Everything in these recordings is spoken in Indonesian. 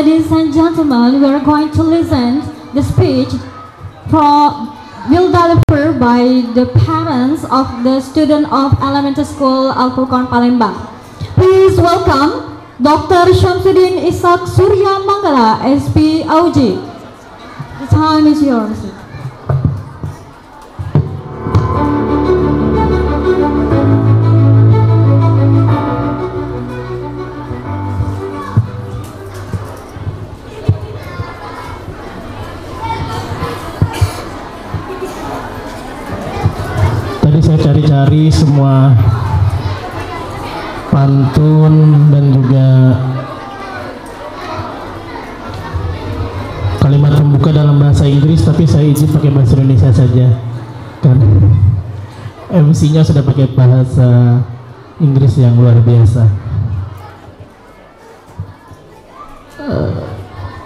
ladies and gentlemen, we are going to listen the speech will delivered by the parents of the student of elementary school Al Furqon Palembang. Please welcome Dr. Syamsuddin Ishak Surya Manggala, SPOG. The time is yours. Tadi saya cari-cari semua pantun dan juga kalimat pembuka dalam bahasa Inggris, tapi saya izin pakai bahasa Indonesia saja kan MC-nya sudah pakai bahasa Inggris yang luar biasa.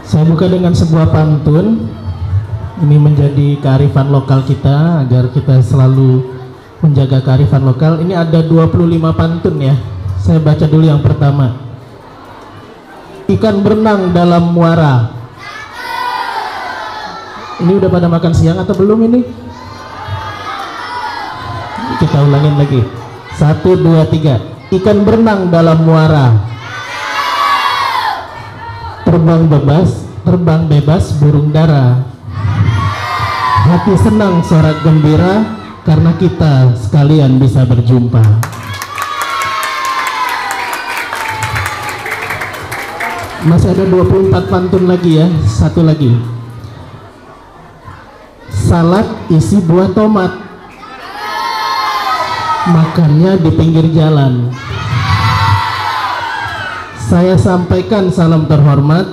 Saya buka dengan sebuah pantun. Ini menjadi kearifan lokal kita agar kita selalu menjaga kearifan lokal. Ini ada 25 pantun ya. Saya baca dulu yang pertama. Ikan berenang dalam muara. Ini udah pada makan siang atau belum ini? Kita ulangin lagi. 1, 2, 3. Ikan berenang dalam muara. Terbang bebas burung dara. Hati senang sorak gembira karena kita sekalian bisa berjumpa. Masih ada 24 pantun lagi ya. Satu lagi. Salad isi buah tomat, makannya di pinggir jalan. Saya sampaikan salam terhormat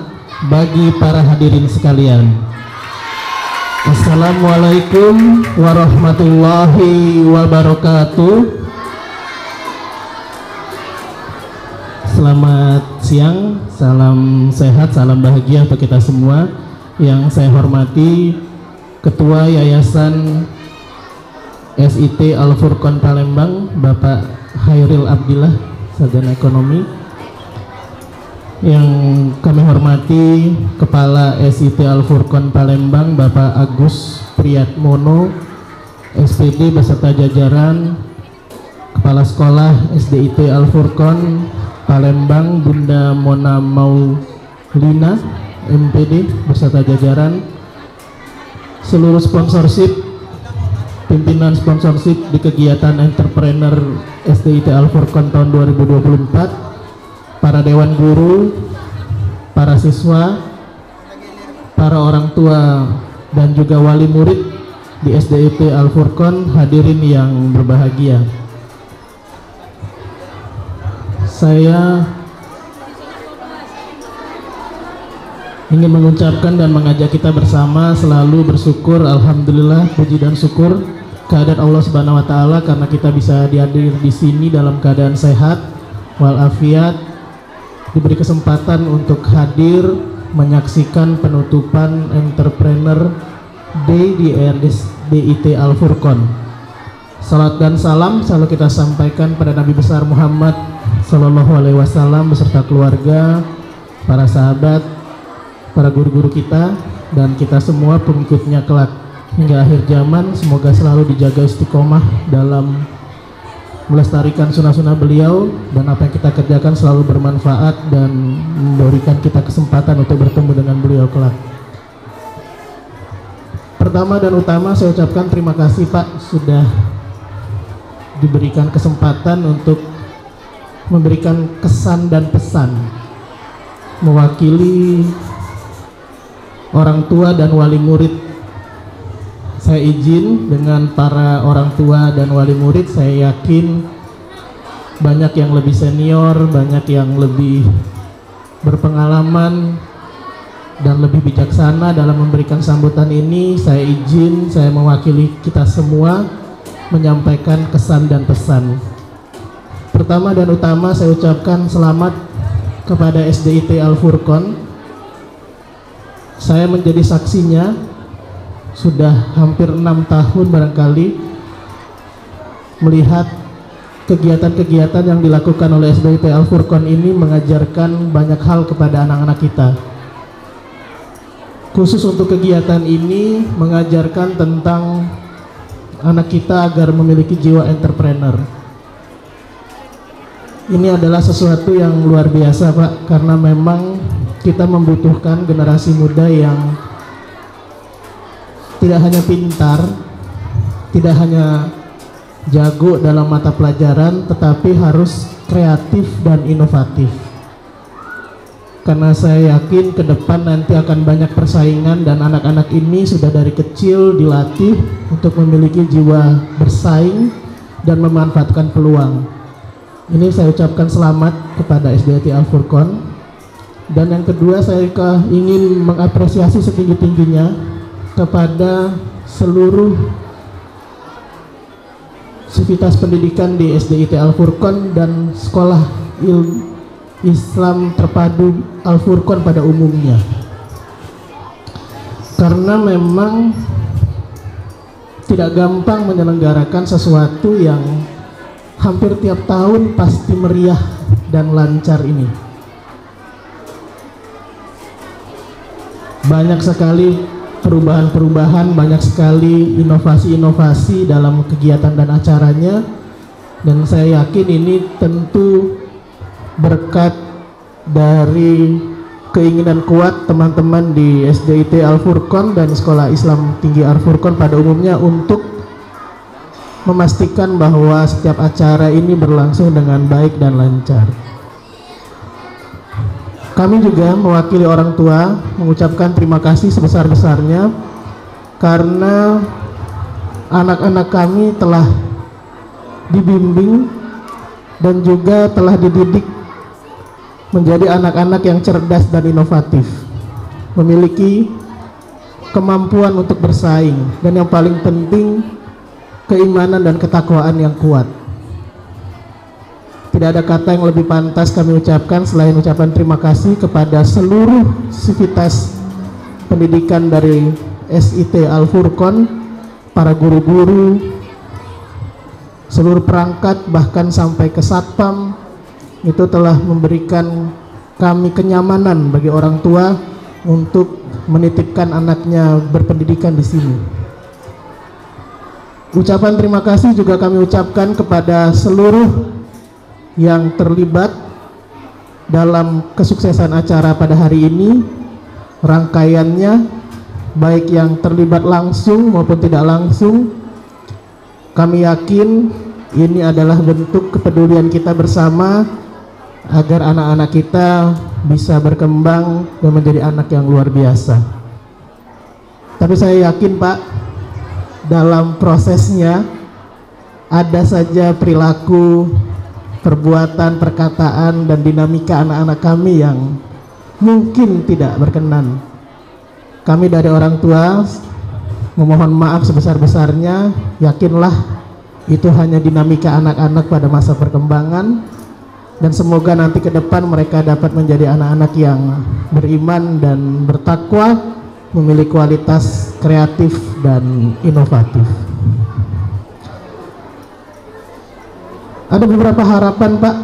bagi para hadirin sekalian. Assalamualaikum warahmatullahi wabarakatuh. Selamat siang, salam sehat, salam bahagia untuk kita semua. Yang saya hormati Ketua Yayasan SIT Al Furqon Palembang, Bapak Hairil Abdillah, Sarjana Ekonomi. Yang kami hormati Kepala SIT Al Furqon Palembang, Bapak Agus Priyatmono, SPD beserta jajaran, Kepala Sekolah SDIT Al Furqon Palembang, Bunda Mona Maulina, MPD beserta jajaran, seluruh sponsorship, pimpinan sponsorship di kegiatan entrepreneur SDIT Al Furqon tahun 2024, para dewan guru, para siswa, para orang tua dan juga wali murid di SDIT Al Furqon, hadirin yang berbahagia. Saya ingin mengucapkan dan mengajak kita bersama selalu bersyukur, alhamdulillah, puji dan syukur kehadirat Allah Subhanahu wa taala karena kita bisa dihadir di sini dalam keadaan sehat walafiat, diberi kesempatan untuk hadir menyaksikan penutupan Entrepreneur Day di SDIT Al Furqon. Salat dan salam selalu kita sampaikan pada Nabi besar Muhammad Sallallahu Alaihi Wasallam beserta keluarga, para sahabat, para guru-guru kita, dan kita semua pengikutnya kelak hingga akhir zaman. Semoga selalu dijaga istiqomah dalam melestarikan sunnah-sunnah beliau, dan apa yang kita kerjakan selalu bermanfaat dan memberikan kita kesempatan untuk bertemu dengan beliau kelak. Pertama dan utama saya ucapkan terima kasih Pak sudah diberikan kesempatan untuk memberikan kesan dan pesan mewakili orang tua dan wali murid. Saya izin dengan para orang tua dan wali murid, saya yakin banyak yang lebih senior, banyak yang lebih berpengalaman dan lebih bijaksana dalam memberikan sambutan ini. Saya izin, saya mewakili kita semua menyampaikan kesan dan pesan. Pertama dan utama saya ucapkan selamat kepada SDIT Al Furqon. Saya menjadi saksinya sudah hampir 6 tahun barangkali melihat kegiatan-kegiatan yang dilakukan oleh SDIT Al Furqon ini mengajarkan banyak hal kepada anak-anak kita. khusus untuk kegiatan ini mengajarkan tentang anak kita agar memiliki jiwa entrepreneur. Ini adalah sesuatu yang luar biasa, Pak, karena memang kita membutuhkan generasi muda yang tidak hanya pintar, tidak hanya jago dalam mata pelajaran, tetapi harus kreatif dan inovatif. Karena saya yakin ke depan nanti akan banyak persaingan dan anak-anak ini sudah dari kecil dilatih untuk memiliki jiwa bersaing dan memanfaatkan peluang. Ini saya ucapkan selamat kepada SDIT Al Furqon. Dan yang kedua, saya ingin mengapresiasi setinggi-tingginya kepada seluruh sivitas pendidikan di SDIT Al Furqon dan Sekolah Islam Terpadu Al Furqon pada umumnya, karena memang tidak gampang menyelenggarakan sesuatu yang hampir tiap tahun pasti meriah dan lancar ini. Banyak sekali perubahan-perubahan, banyak sekali inovasi-inovasi dalam kegiatan dan acaranya, dan saya yakin ini tentu berkat dari keinginan kuat teman-teman di SDIT Al Furqon dan Sekolah Islam Tinggi Al Furqon pada umumnya untuk memastikan bahwa setiap acara ini berlangsung dengan baik dan lancar. Kami juga mewakili orang tua mengucapkan terima kasih sebesar-besarnya karena anak-anak kami telah dibimbing dan juga telah dididik menjadi anak-anak yang cerdas dan inovatif, memiliki kemampuan untuk bersaing, dan yang paling penting keimanan dan ketakwaan yang kuat. Tidak ada kata yang lebih pantas kami ucapkan selain ucapan terima kasih kepada seluruh sivitas pendidikan dari SIT Al Furqon, para guru-guru, seluruh perangkat, bahkan sampai ke satpam, itu telah memberikan kami kenyamanan bagi orang tua untuk menitipkan anaknya berpendidikan di sini. Ucapan terima kasih juga kami ucapkan kepada seluruh yang terlibat dalam kesuksesan acara pada hari ini, rangkaiannya, baik yang terlibat langsung maupun tidak langsung. Kami yakin ini adalah bentuk kepedulian kita bersama agar anak-anak kita bisa berkembang dan menjadi anak yang luar biasa. Tapi saya yakin, Pak, dalam prosesnya ada saja perilaku, perbuatan, perkataan, dan dinamika anak-anak kami yang mungkin tidak berkenan. Kami dari orang tua memohon maaf sebesar-besarnya. Yakinlah itu hanya dinamika anak-anak pada masa perkembangan, dan semoga nanti ke depan mereka dapat menjadi anak-anak yang beriman dan bertakwa, memiliki kualitas kreatif dan inovatif. Ada beberapa harapan, Pak,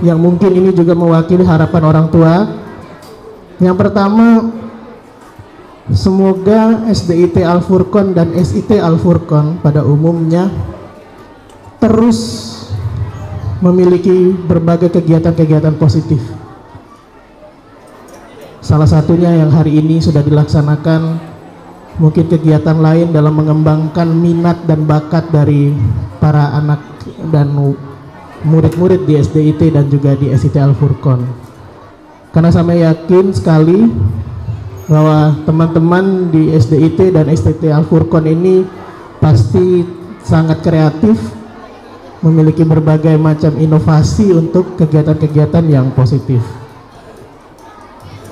yang mungkin ini juga mewakili harapan orang tua. Yang pertama, semoga SDIT Al Furqon dan SIT Al Furqon pada umumnya terus memiliki berbagai kegiatan-kegiatan positif. Salah satunya yang hari ini sudah dilaksanakan, mungkin kegiatan lain dalam mengembangkan minat dan bakat dari para anak dan murid-murid di SDIT dan juga di SIT Al Furqon. Karena saya yakin sekali bahwa teman-teman di SDIT dan STT Al Furqon ini pasti sangat kreatif, memiliki berbagai macam inovasi untuk kegiatan-kegiatan yang positif.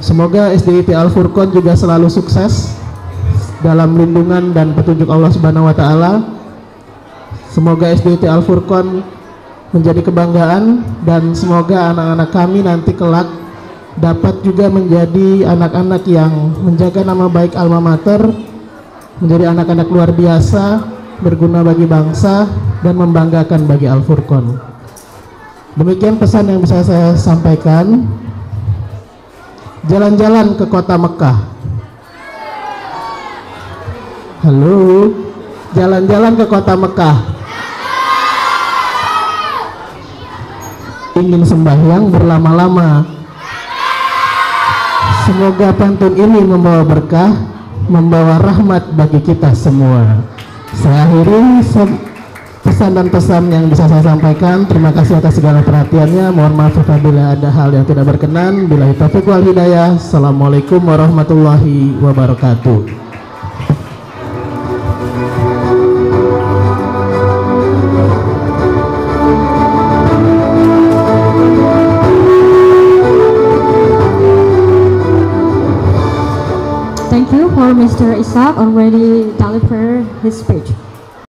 Semoga SDIT Al Furqon juga selalu sukses dalam lindungan dan petunjuk Allah Subhanahu wa taala. Semoga SDIT Al Furqon menjadi kebanggaan, dan semoga anak-anak kami nanti kelak dapat juga menjadi anak-anak yang menjaga nama baik alma mater, menjadi anak-anak luar biasa, berguna bagi bangsa dan membanggakan bagi Al Furqon. Demikian pesan yang bisa saya sampaikan. Jalan-jalan ke kota Mekah Halo. Jalan-jalan ke kota Mekah. Ingin sembahyang berlama-lama. Semoga pantun ini membawa berkah, membawa rahmat bagi kita semua. Saya akhiri pesan dan pesan yang bisa saya sampaikan. Terima kasih atas segala perhatiannya. Mohon maaf apabila ada hal yang tidak berkenan. Billahi taufiq wal hidayah. Assalamualaikum warahmatullahi wabarakatuh. Thank you for Mr. Ishak already delivered his speech.